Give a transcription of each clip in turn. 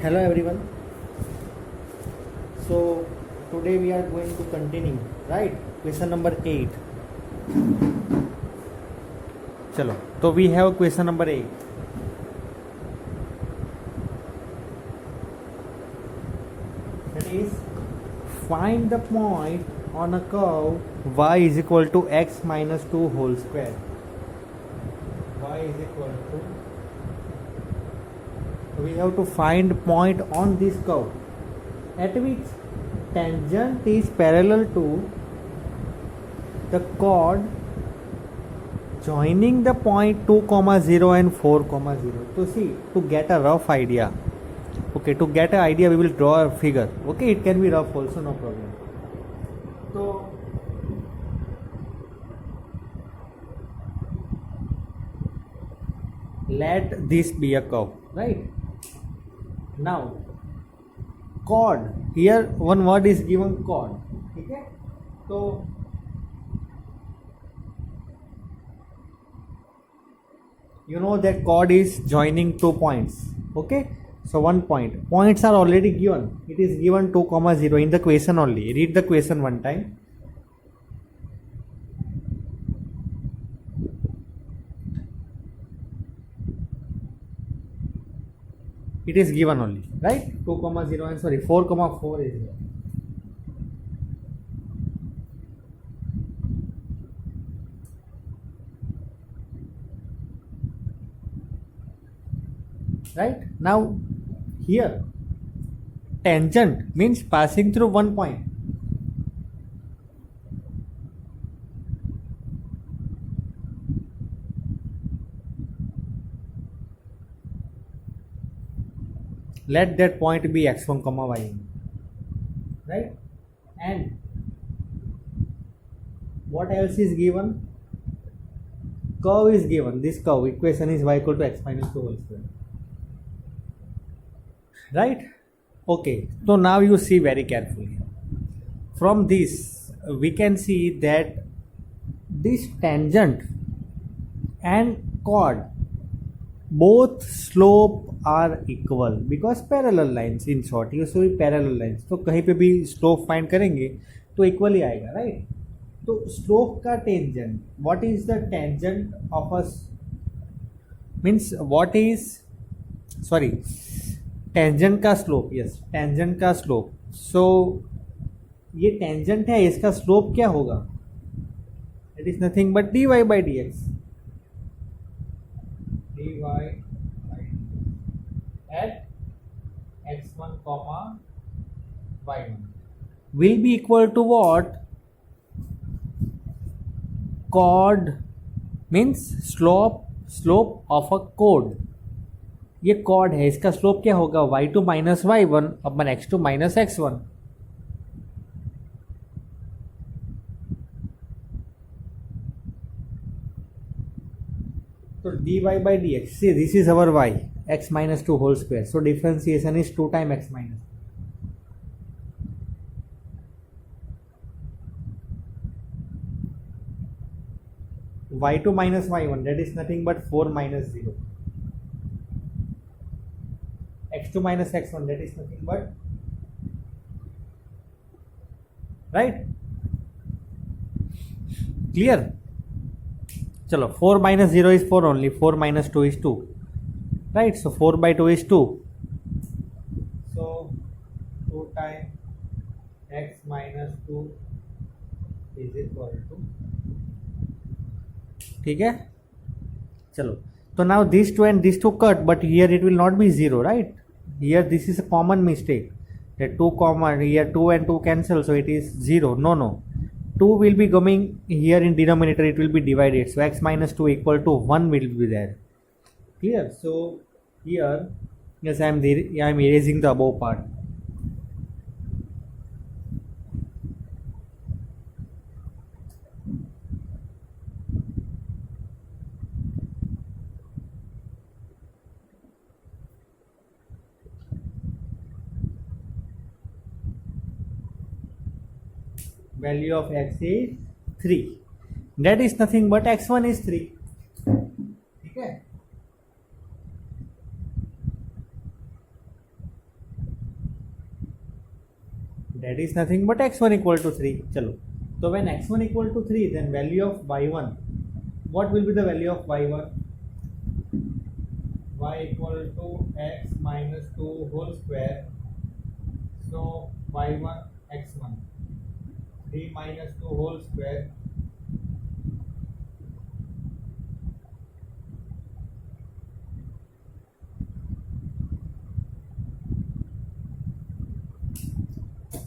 Hello everyone. So today we are going to continue, right? Question number 8. Chalo. So we have question number 8. That is, find the point on a curve y is equal to x minus 2 whole square. Y is equal to, we have to find point on this curve at which tangent is parallel to the chord joining the point 2 comma 0 and 4 comma 0. So see, to get a rough idea, okay, to get an idea we will draw a figure. Okay, it can be rough also, no problem. So let this be a curve, right? Now chord, here one word is given, chord. Okay, so you know that chord is joining 2 points. Okay, so 1 point, points are already given. It is given 2 comma 0 in the question only. Read the question one time. It is given only, right? 2 comma 0 and 4 comma 4 is here. Right? Now here tangent means passing through 1 point. Let that point be x1 comma y1, right? And what else is given? Curve is given. This curve equation is y equal to x minus 2 whole square, right? Okay, so now you see very carefully. From this we can see that this tangent and chord both slope are equal because parallel lines, in short ये सभी parallel lines. तो कहीं पे भी slope find करेंगे तो equal ही आएगा, right? तो slope का tangent, what is the tangent of a, means what is, sorry, tangent का slope, yes, tangent का slope. So ये tangent है, इसका slope क्या होगा? It is nothing but dy by dx. dy by at x1 comma y1 will be equal to what? Chord means slope of a chord. ये chord है, इसका slope क्या होगा? y2 minus y1 upon x2 minus x1. So dy by dx, see this is our y, x minus 2 whole square. So differentiation is 2 times x minus. y2 minus y1, that is nothing but 4 minus 0. x2 minus x1, that is nothing but, right? Clear? Chalo, 4 minus 0 is 4 only, 4 minus 2 is 2, right? So 4 by 2 is 2. So 2 times x minus 2 is equal to, ठीक है? चलो, तो now these two and these two cut, but here it will not be 0, right? Here this is a common mistake, that 2 comma, here 2 and 2 cancel, so it is 0. No, 2 will be coming here in denominator, it will be divided, so x minus 2 equal to 1 will be there. Clear? So here, yes, I am erasing the above part. Value of x is 3. That is nothing but x1 is 3. Okay. that is nothing but x1 equal to 3. चलो, तो when x1 equal to 3, then value of y1, what will be the value of y1? Y equal to x minus 2 whole square. So y1 x1 3 minus 2 whole square.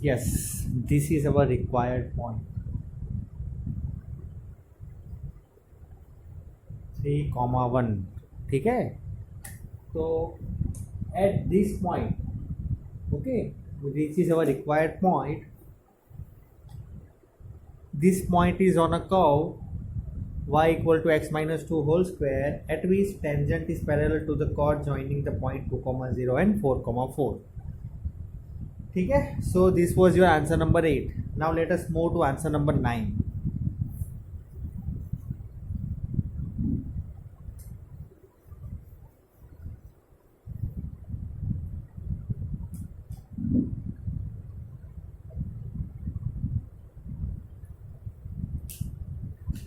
Yes, this is our required point. 3, 1. ठीक है, तो at this point, okay, which is our required point, this point is on a curve y equal to x minus 2 whole square, at which tangent is parallel to the chord joining the point 2, 0 and 4, 4. ठीक है, so this was your answer number 8. Now let us move to answer number 9.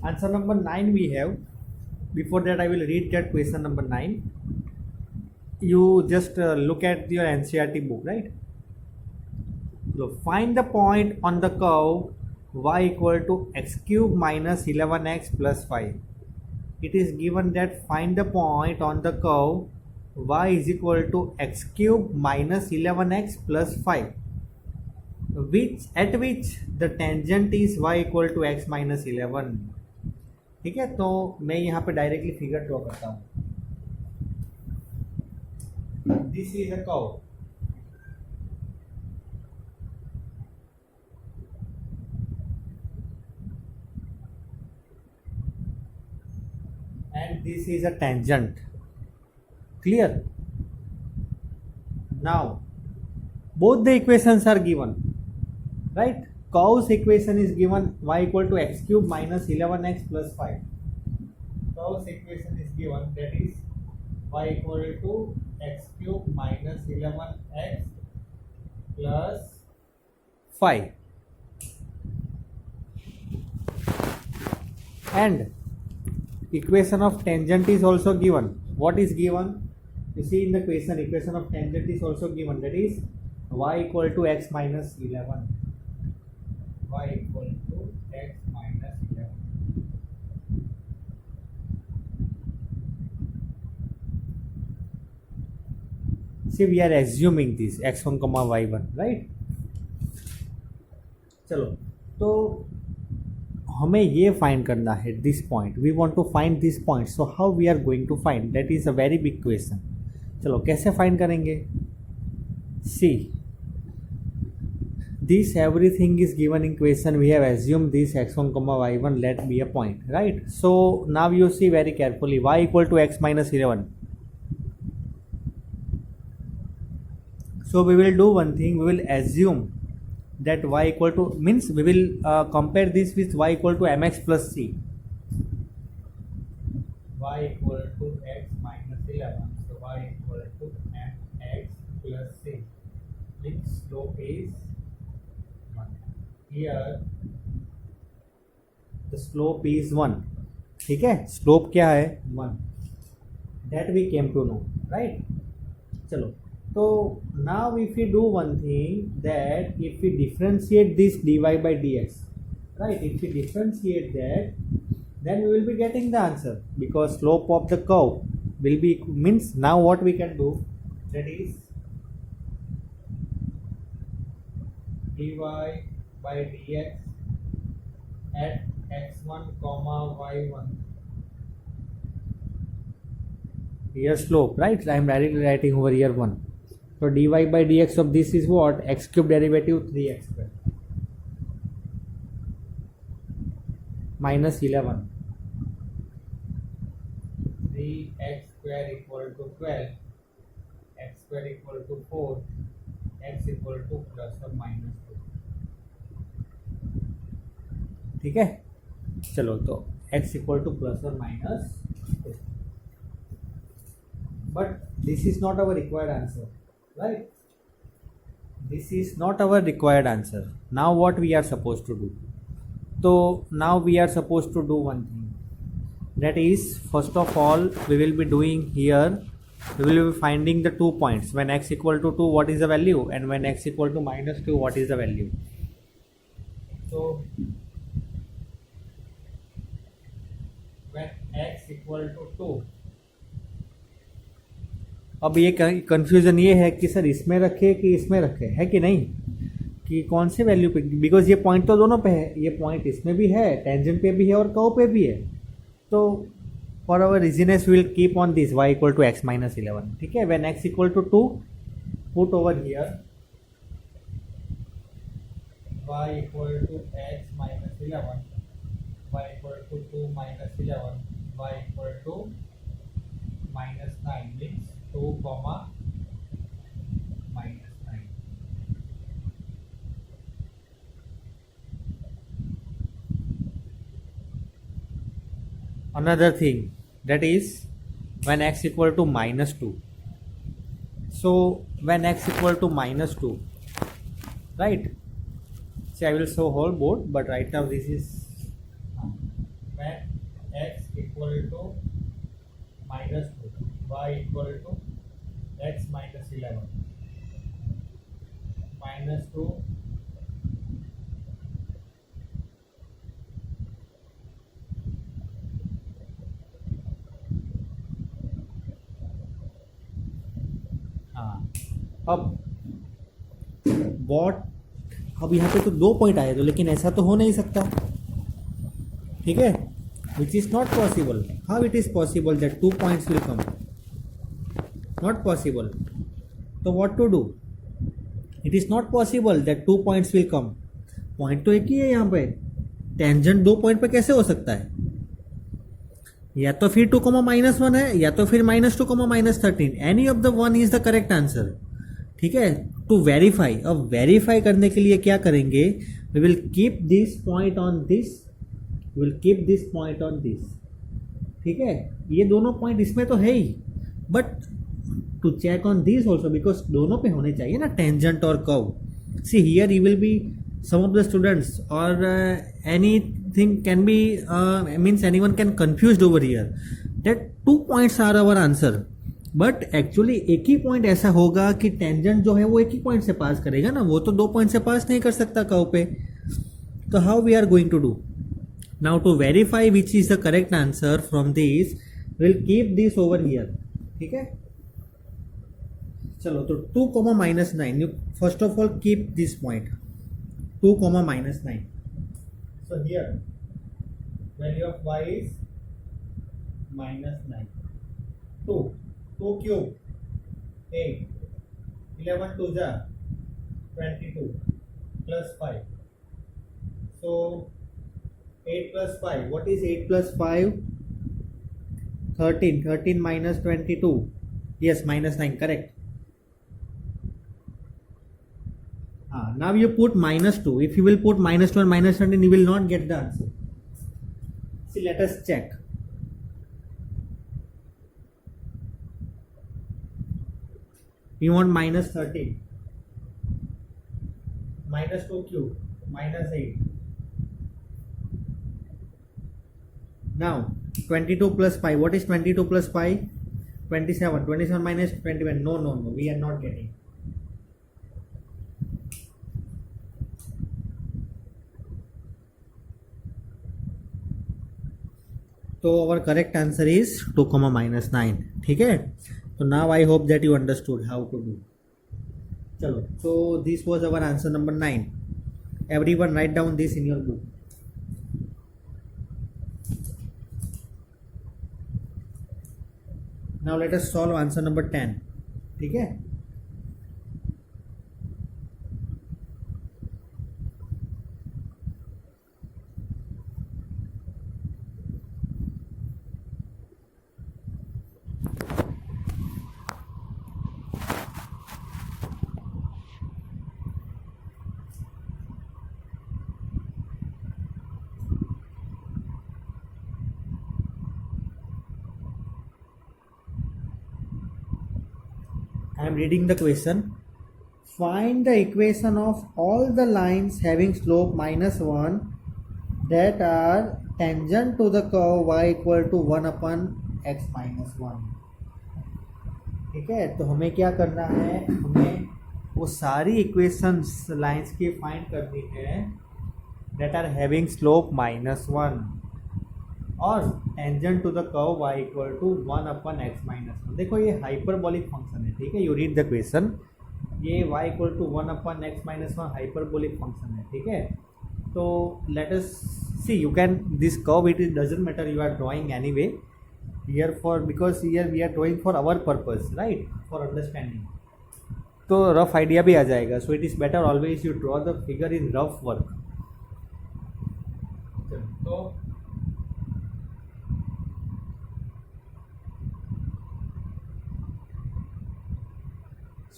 Answer number 9 we have. Before that I will read that question number 9. You just look at your NCERT book, right? So find the point on the curve y equal to x cube minus 11x plus 5. It is given that find the point on the curve y is equal to x cube minus 11x plus 5, at which the tangent is y equal to x minus 11. ठीक है, तो मैं यहाँ पे directly figure draw करता हूँ. This is a curve. And this is a tangent. Clear? Now both the equations are given, right? Curve's equation is given y equal to x cube minus 11x plus 5. Curve's equation is given, that is y equal to x cube minus 11x plus 5. And equation of tangent is also given. What is given? You see in the equation of tangent is also given, that is y equal to x minus 11. Y equal to x minus 11. See, we are assuming this x1 y1, right? चलो, तो हमें ये find करना है this point. We want to find this point. So how we are going to find? That is a very big question. चलो, कैसे find करेंगे? सी, this everything is given in question. We have assumed this x1 y1 let be a point, right? So now you see very carefully, y equal to x minus 11. So we will do one thing. We will assume that y equal to, means we will compare this with y equal to mx plus c. Y equal to x minus 11. So y equal to mx plus c. Its slope is 1. Here the slope is 1. ठीक है, slope क्या है? 1. That we came to know, right? चलो, तो now if we do one thing, that if we differentiate this dy by dx, right? If we differentiate that, then we will be getting the answer, because slope of the curve will be, means now what we can do, that is dy by dx at x1 y1. Here slope, right? I am directly writing over here 1. So dy by dx of this is what? X cube derivative 3x square minus 11. 3x square equal to 12. X square equal to 4. X equal to plus or minus 2. ठीक है, चलो, तो x equal to plus or minus 2. But this is not our required answer, right? this is not our required answer. Now what we are supposed to do? So now we are supposed to do one thing, that is, first of all we will be doing here, we will be finding the 2 points. When x equal to 2, what is the value, and when x equal to minus 2, what is the value. So when x equal to 2, अब ये confusion ये है कि sir इसमें रखे कि इसमें रखे, है कि नहीं, कि कौन से वैल्यू पे, बिकॉज ये पॉइंट तो दोनों पे है, ये पॉइंट इसमें भी है, टेंजेंट पे भी है और कर्व पे भी है. तो for our easiness will keep on this y equal to x minus 11. ठीक है, when x equal to 2, put over here y equal to x minus 11, y equal to 2 minus 11, y equal to minus 9 means 2 comma minus 9. Another thing, that is when x equal to minus 2. So when x equal to minus 2, right, see I will show whole board, but right now this is when x equal to minus 2, y equal to x minus 11, minus 2 अब what, अब यहाँ पे तो 2 point आए तो, लेकिन ऐसा तो हो नहीं सकता. ठीक है, which is not possible. How it is possible that 2 points will come? Not possible. तो what to do? It is not possible that 2 points will come. Point तो एक ही है यहाँ पे, टेंजेंट 2 पॉइंट पे कैसे हो सकता है? या तो फिर 2 माइनस 1 है, या तो फिर minus 2 minus 13. Any of the one is the correct answer. ठीक है, टू वेरीफाई. अब वेरीफाई करने के लिए क्या करेंगे? We will keep this point on this, will keep this point on this. ठीक है, ये दोनों पॉइंट इसमें तो है ही, but to check on this also, because दोनों पे होने चाहिए ना टेंजेंट और curve. See here you will be some of the students or anything can be means anyone can confused over here that 2 points are our answer, but actually एक ही point ऐसा होगा कि टेंजेंट जो है वो एक ही पॉइंट से पास करेगा ना, वो तो 2 पॉइंट से पास नहीं कर सकता कर्व पे. तो how we are going to do now to verify which is the correct answer from this? Will keep this over here. ठीक है, चलो. तो 2 माइनस 9, you first of all keep this point 2 minus 9. So here value of y is minus 9. 2 cube 8, 11 to the 22 plus 5. So 8 plus 5, what is 8 plus 5? 13. 13 minus 22, yes, minus 9, correct. Now you put minus 2. If you will put minus 2 and minus 13, you will not get the answer. See, let us check. We want minus 13, minus 2 cube, minus 8. Now 22 plus 5. What is 22 plus 5? 27. 27 minus 21. No, we are not getting. तो our correct answer is 2 minus 9. ठीक है, तो now I hope that you understood how to do. चलो, so this was our answer number 9. Everyone write down this in your book. Now let us solve answer number 10. ठीक है, I am reading the question. find the equation of all the lines having slope -1 that are tangent to the curve y equal to 1 upon x minus 1. ठीक है, तो हमें क्या करना है, हमें वो सारी इक्वेशंस लाइंस की फाइंड करनी है that are having slope -1 और tangent to the curve y equal to 1 upon x minus 1. देखो ये हाइपरबोलिक फंक्शन है, ठीक है, यू रीड द क्वेश्चन, ये y equal to 1 upon x minus 1 hyperbolic function है, ठीक है. तो let us see, you can this curve, it is doesn't matter, you are drawing anyway here for, because here we are drawing for our purpose, right, for understanding. तो rough idea भी आ जाएगा. So it is better always you draw the figure in rough work. तो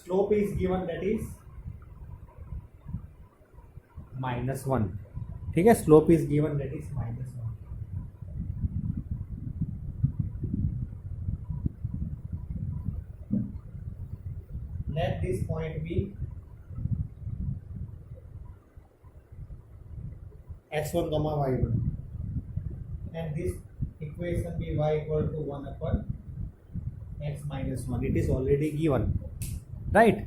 slope is given, that is -1. ठीक है, slope is given, that is -1. Let this point be x1 comma y1 and this equation be y equal to 1 upon x minus 1. It is already given, right?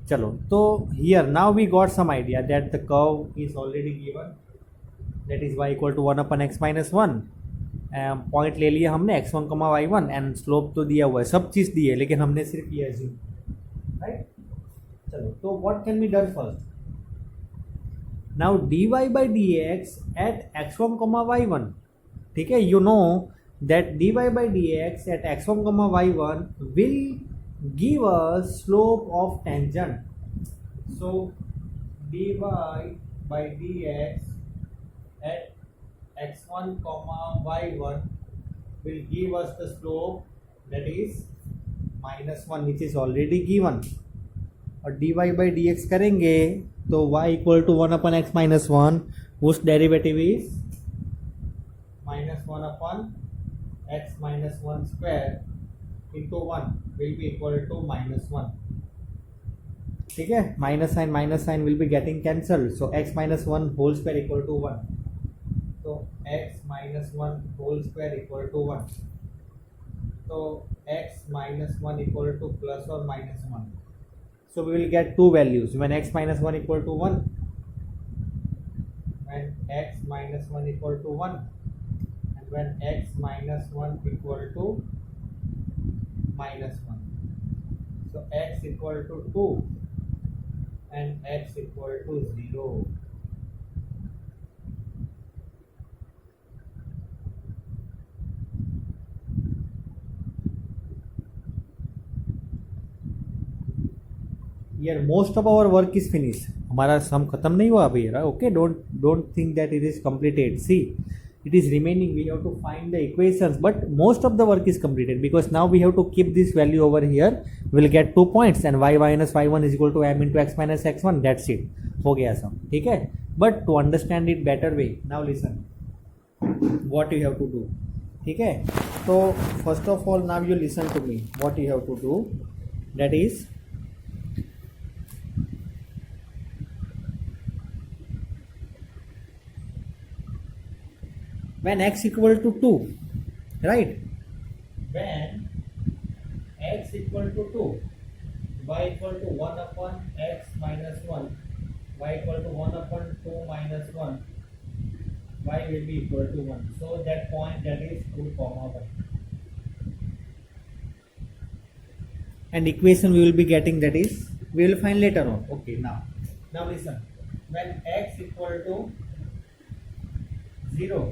चलो, तो here now we got some idea that the curve is already given, that is y equal to 1 upon x minus 1. Point ले लिया हमने x1 comma y1 and slope तो दिया हुआ है, सब चीज़ दी है, लेकिन हमने सिर्फ ये एज्यूम, राइट. चलो, तो what can be done first. Now dy by dx at x1 comma y1, ठीक है, you know that dy by dx at x1 comma y1 will give us slope of tangent. So dy by dx at x1 comma y1 will give us the slope, that is -1, which is already given. और dy by dx करेंगे तो y equal to 1 upon x minus 1, whose derivative is -1 upon x minus 1 square into 1 will be equal to -1. ठीक है, minus sign will be getting cancelled, so x minus 1 whole square equal to 1. So x minus 1 whole square equal to 1. So x minus 1 equal to plus or minus 1. So we will get two values when x minus 1 equal to 1, when x minus 1 equal to 1, and when x minus 1 equal to minus 1. So x equal to 2 and x equal to 0. Here most of our work is finished. हमारा सम खत्म नहीं हुआ अभी, okay, don't think that it is completed. See, it is remaining, we have to find the equations, but most of the work is completed because now we have to keep this value over here. We'll get 2 points and y minus y1 is equal to m into x minus x1. That's it, हो गया सब, ठीक है. But to understand it better way, now listen what you have to do, ठीक है. तो first of all now you listen to me, what you have to do, that is when x equal to 2, right, when x equal to 2, y equal to 1 upon x minus 1, y equal to 1 upon 2 minus 1, y will be equal to 1. So that point, that is 2 comma 1. And equation we will be getting, that is we will find later on. Okay, now listen, when x equal to 0,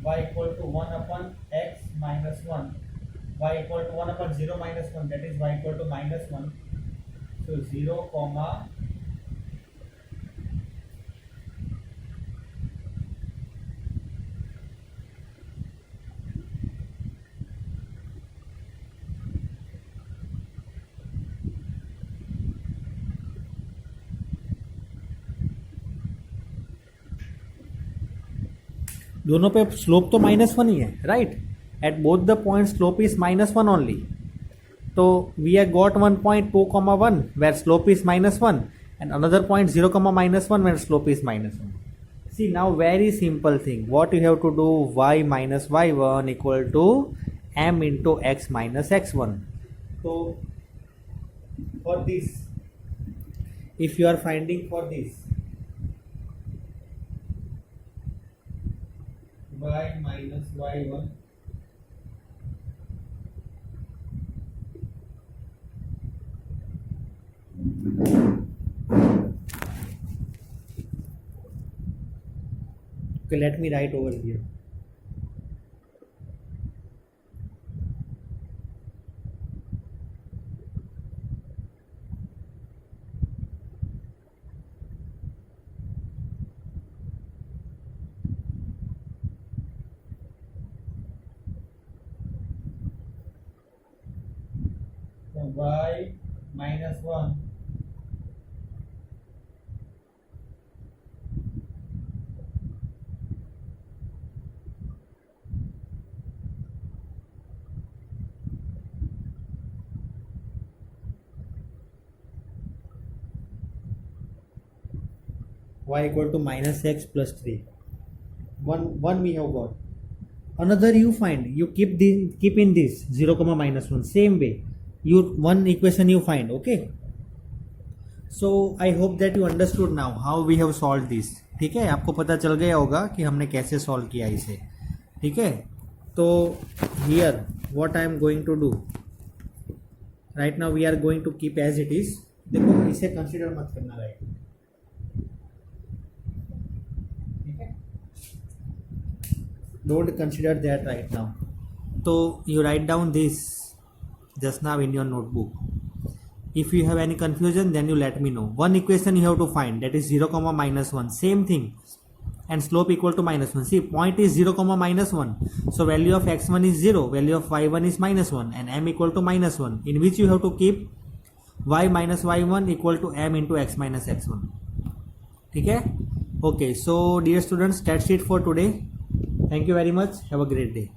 y equal to 1 upon x minus 1, y equal to 1 upon 0 minus 1, that is y equal to -1. So 0 comma दोनों पे slope तो -1 ही है, right. At both the point slope is -1 only. तो we have got one point 2 comma 1 where slope is minus 1 and another point 0 comma minus 1 where slope is minus 1. See, now very simple thing. What you have to do, y minus y1 equal to m into x minus x1. So for this, if you are finding for this y minus y1 okay, let me write over here. So y minus 1 y equal to minus x plus 3. One we have got. Another you find. You keep in this 0 comma minus 1. Same way. You one equation you find. Okay. So I hope that you understood now how we have solved this. ठीक है, आपको पता चल गया होगा कि हमने कैसे सॉल्व किया इसे. ठीक है, तो here what I am going to do right now, we are going to keep as it is. देखो, इसे कंसिडर मत करना, right. Don't consider that right now. So you write down this just now in your notebook. If you have any confusion, then you let me know. One equation you have to find, that is 0 comma minus 1. Same thing, and slope equal to minus 1. See, point is 0 comma minus 1. So value of x1 is 0, value of y1 is minus 1, and m equal to minus 1, in which you have to keep y minus y1 equal to m into x minus x1. ठीक है? Okay, so dear students, that's it for today. Thank you very much. Have a great day.